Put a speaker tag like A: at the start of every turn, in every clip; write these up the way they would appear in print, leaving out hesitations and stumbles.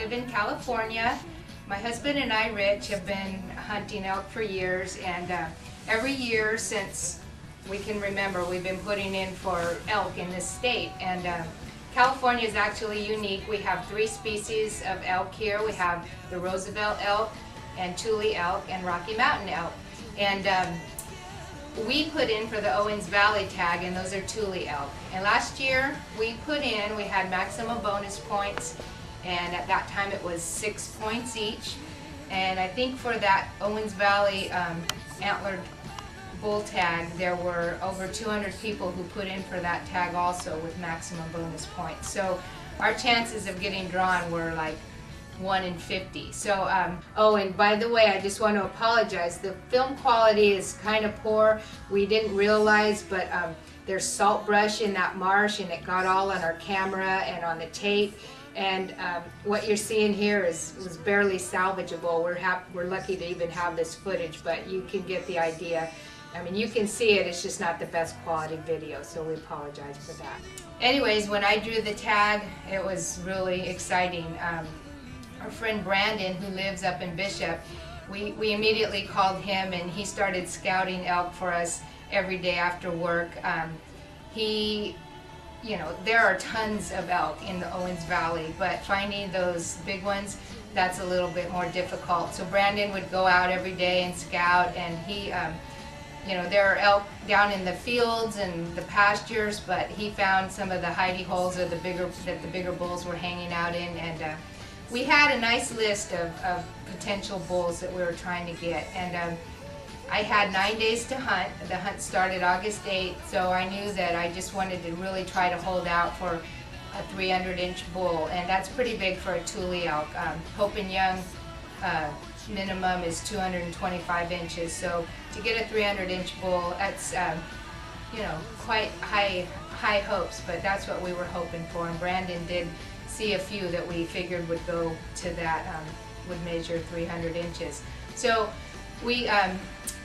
A: live in California. My husband and I, Rich, have been hunting elk for years, and every year since we can remember, we've been putting in for elk in this state. And California is actually unique. We have 3 species of elk here. We have the Roosevelt elk, and Tule elk, and Rocky Mountain elk. And we put in for the Owens Valley tag, and those are Tule elk. And last year we had maximum bonus points, and at that time it was 6 points each. And I think for that Owens Valley antlered bull tag, there were over 200 people who put in for that tag also with maximum bonus points. So our chances of getting drawn were like 1 in 50. So, oh, and by the way, I just want to apologize. The film quality is kind of poor. We didn't realize, but there's salt brush in that marsh, and it got all on our camera and on the tape. And what you're seeing here was barely salvageable. We're lucky to even have this footage, but you can get the idea. I mean, you can see it. It's just not the best quality video, so we apologize for that. Anyways, when I drew the tag, it was really exciting. Our friend Brandon, who lives up in Bishop, we immediately called him, and he started scouting elk for us every day after work. You know, there are tons of elk in the Owens Valley, but finding those big ones, that's a little bit more difficult. So Brandon would go out every day and scout, and he, you know, there are elk down in the fields and the pastures, but he found some of the hidey holes that the bigger bulls were hanging out in, and we had a nice list of potential bulls that we were trying to get, and I had 9 days to hunt. The hunt started August 8th, so I knew that I just wanted to really try to hold out for a 300-inch bull, and that's pretty big for a Tule elk. Hope and Young minimum is 225 inches, so to get a 300-inch bull, that's you know, quite high hopes, but that's what we were hoping for, and Brandon did see a few that we figured would go to that, would measure 300 inches. So we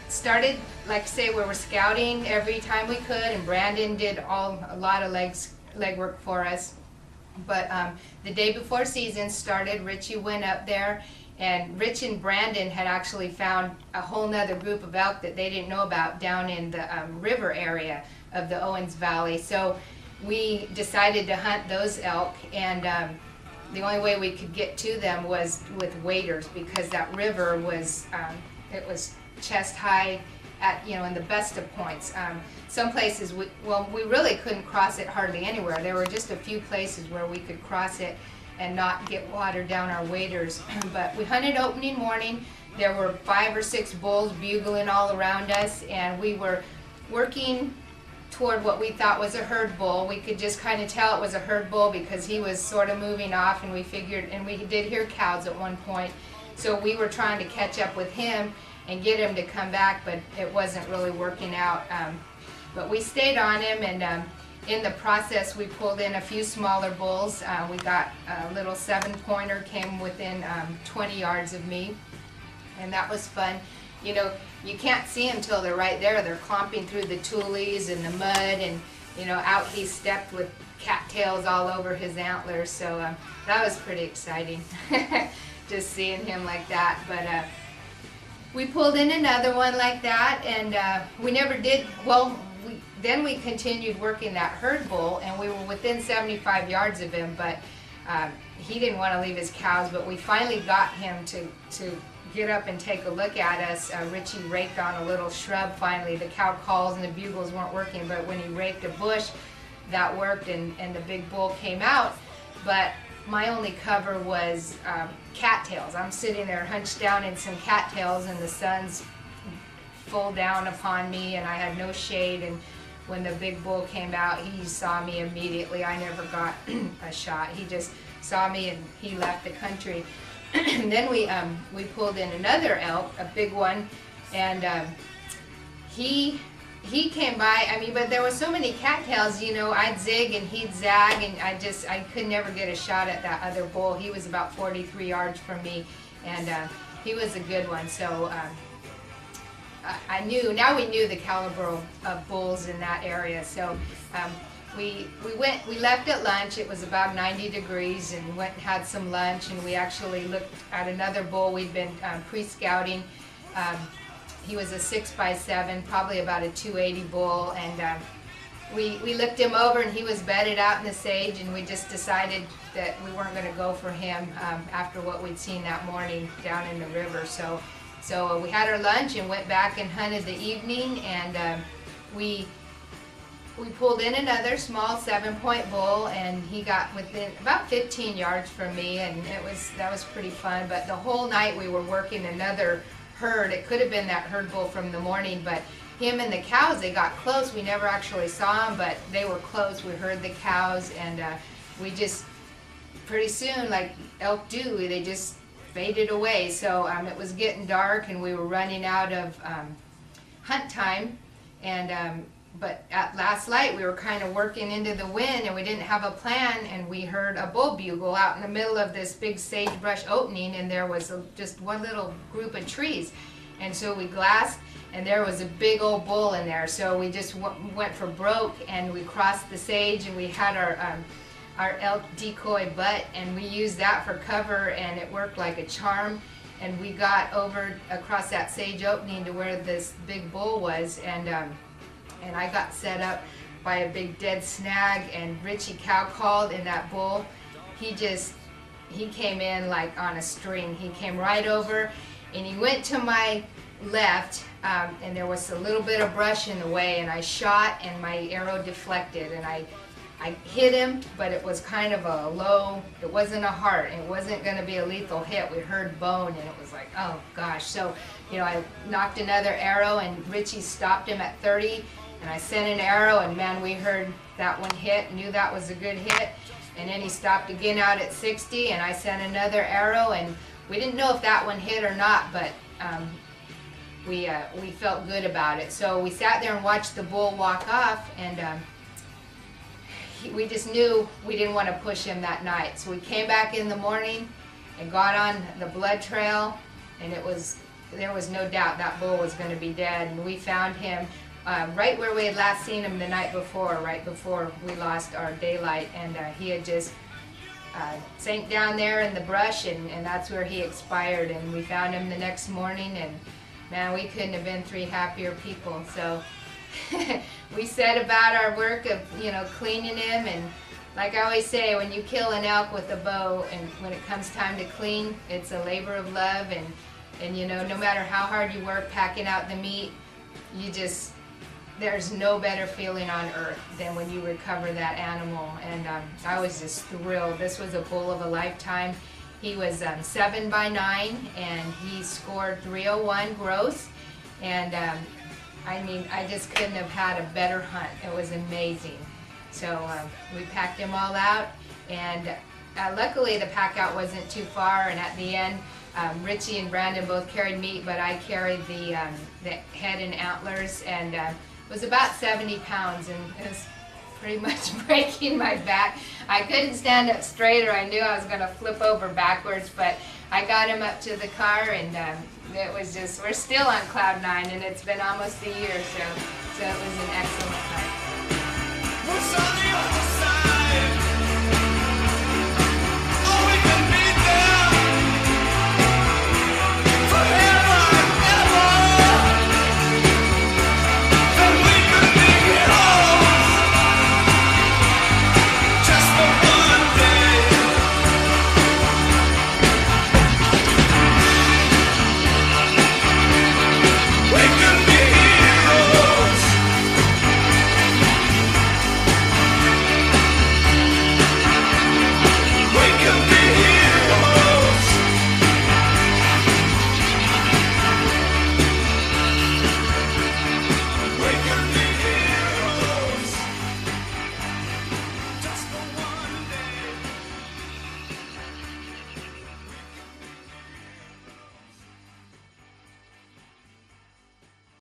A: started, like I say, we were scouting every time we could, and Brandon did a lot of legwork for us. But the day before season started, Richie went up there, and Rich and Brandon had actually found a whole nother group of elk that they didn't know about down in the river area of the Owens Valley. So we decided to hunt those elk, and the only way we could get to them was with waders, because that river was it was chest high at, you know, in the best of points. Some places we really couldn't cross it hardly anywhere. There were just a few places where we could cross it and not get water down our waders. But we hunted opening morning. There were 5 or 6 bulls bugling all around us, and we were working toward what we thought was a herd bull. We could just kind of tell it was a herd bull because he was sort of moving off, and we figured, and we did hear cows at one point, so we were trying to catch up with him and get him to come back, but it wasn't really working out. But we stayed on him, and in the process we pulled in a few smaller bulls. We got a little 7-pointer, came within 20 yards of me, and that was fun. You know, you can't see them till they're right there. They're clomping through the tules and the mud, and you know, out he stepped with cattails all over his antlers. So that was pretty exciting, just seeing him like that. But we pulled in another one like that, and we never did. Well, then we continued working that herd bull, and we were within 75 yards of him, but he didn't want to leave his cows. But we finally got him to get up and take a look at us. Richie raked on a little shrub finally. The cow calls and the bugles weren't working, but when he raked a bush, that worked, and the big bull came out. But my only cover was cattails. I'm sitting there hunched down in some cattails, and the sun's full down upon me, and I had no shade. And when the big bull came out, he saw me immediately. I never got a shot. He just saw me, and he left the country. And then we pulled in another elk, a big one, and he came by. I mean, but there were so many cattails, you know, I'd zig and he'd zag, and I could never get a shot at that other bull. He was about 43 yards from me, and he was a good one. So now we knew the caliber of bulls in that area. So we left at lunch. It was about 90 degrees, and went and had some lunch, and we actually looked at another bull we'd been pre-scouting. He was a 6x7, probably about a 280 bull, and we looked him over, and he was bedded out in the sage, and we just decided that we weren't going to go for him after what we'd seen that morning down in the river. So we had our lunch and went back and hunted the evening, and we pulled in another small 7-point bull, and he got within about 15 yards from me, and that was pretty fun. But the whole night we were working another herd. It could have been that herd bull from the morning, but him and the cows, they got close. We never actually saw them, but they were close. We heard the cows, and we just, pretty soon, like elk do, they just faded away. So it was getting dark, and we were running out of hunt time, and but at last light we were kind of working into the wind, and we didn't have a plan, and we heard a bull bugle out in the middle of this big sagebrush opening, and there was just one little group of trees. And so we glassed, and there was a big old bull in there. So we just went for broke, and we crossed the sage, and we had our elk decoy butt, and we used that for cover, and it worked like a charm. And we got over across that sage opening to where this big bull was, and I got set up by a big dead snag, and Richie cow called, and that bull, he came in like on a string. He came right over, and he went to my left, and there was a little bit of brush in the way, and I shot, and my arrow deflected, and I hit him, but it was kind of a low, it wasn't a heart, it wasn't going to be a lethal hit. We heard bone, and it was like, oh gosh. So, I knocked another arrow, and Richie stopped him at 30, and I sent an arrow, and man, we heard that one hit, knew that was a good hit, and then he stopped again out at 60, and I sent another arrow, and we didn't know if that one hit or not, but we felt good about it. So we sat there and watched the bull walk off, and we just knew we didn't want to push him that night. So we came back in the morning and got on the blood trail, and there was no doubt that bull was going to be dead. And we found him right where we had last seen him the night before, right before we lost our daylight, and he had just sank down there in the brush, and that's where he expired. And we found him the next morning, and man, we couldn't have been 3 happier people. So we set about our work of cleaning him, and like I always say, when you kill an elk with a bow, and when it comes time to clean, it's a labor of love, and no matter how hard you work packing out the meat, there's no better feeling on earth than when you recover that animal. And I was just thrilled. This was a bull of a lifetime. He was 7x9, and he scored 301 gross, and I just couldn't have had a better hunt. It was amazing. So we packed him all out, and luckily the pack out wasn't too far, and at the end Richie and Brandon both carried meat, but I carried the head and antlers, and it was about 70 pounds, and it was pretty much breaking my back. I couldn't stand up straight, or I knew I was going to flip over backwards, but I got him up to the car, and it was just, we're still on cloud 9, and it's been almost a year, so